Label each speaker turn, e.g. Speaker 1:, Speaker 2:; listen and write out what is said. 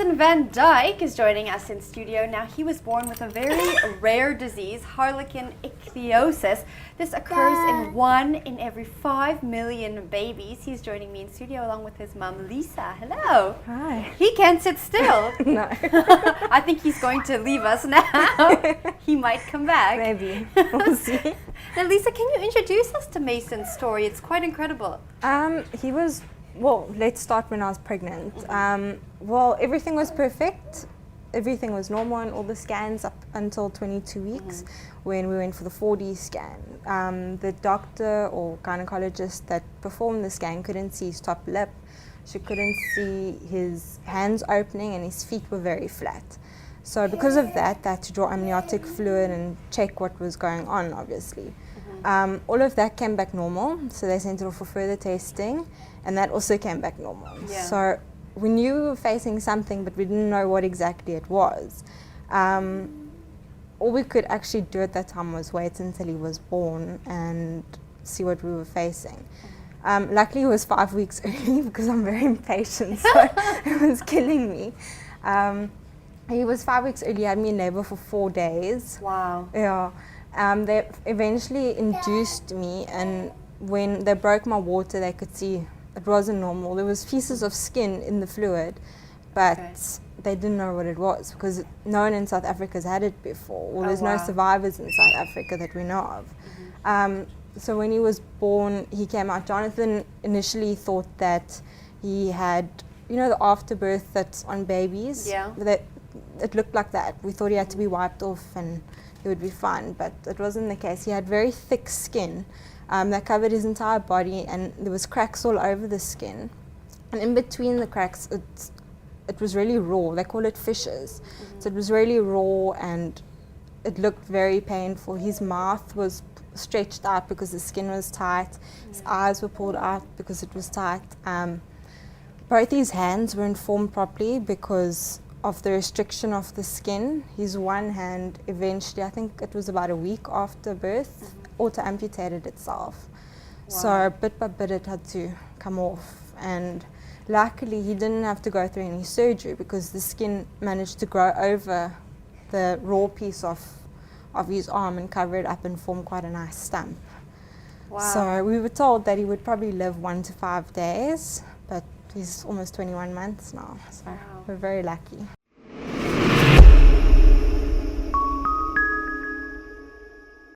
Speaker 1: Mason Van Dyke is joining us in studio. Now, he was born with a very rare disease, harlequin ichthyosis. This occurs in 1 in every 5 million babies. He's joining me in studio along with his mum, Lisa. Hello.
Speaker 2: Hi.
Speaker 1: He can't sit still.
Speaker 2: No.
Speaker 1: I think he's going to leave us now. He might come back.
Speaker 2: Maybe. We'll see.
Speaker 1: Now, Lisa, can you introduce us to Mason's story? It's quite incredible.
Speaker 2: Well, let's start when I was pregnant. Well, everything was perfect. Everything was normal in all the scans up until 22 weeks when we went for the 4D scan. The doctor or gynecologist that performed the scan couldn't see his top lip. She couldn't see his hands opening and his feet were very flat. So because of that, they had to draw amniotic fluid and check what was going on, obviously. All of that came back normal, so they sent it off for further testing, and that also came back normal.
Speaker 1: Yeah.
Speaker 2: So we knew we were facing something, but we didn't know what exactly it was. All we could actually do at that time was wait until he was born and see what we were facing. Luckily, it was 5 weeks early because I'm very impatient, so it was killing me. He was 5 weeks early, had me in labor for 4 days.
Speaker 1: Wow.
Speaker 2: Yeah. They eventually induced me, and when they broke my water, they could see it wasn't normal. There was pieces of skin in the fluid, but they didn't know what it was because no one in South Africa has had it before. Well, there's no survivors in South Africa that we know of. So when he was born, he came out. Jonathan initially thought that he had, you know, the afterbirth that's on babies?
Speaker 1: Yeah.
Speaker 2: It looked like that. We thought he had to be wiped off and he would be fine, but it wasn't the case. He had very thick skin that covered his entire body, and there was cracks all over the skin. And in between the cracks, it was really raw. They call it fissures. So it was really raw, and it looked very painful. His mouth was stretched out because the skin was tight. His eyes were pulled out because it was tight. Both his hands weren't formed properly because of the restriction of the skin. His one hand eventually, I think it was about a week after birth, auto-amputated itself. Wow. So bit by bit it had to come off, and luckily he didn't have to go through any surgery because the skin managed to grow over the raw piece of his arm and cover it up and form quite a nice stump. Wow. So we were told that he would probably live 1 to 5 days, but he's almost 21 months now, so we're very lucky.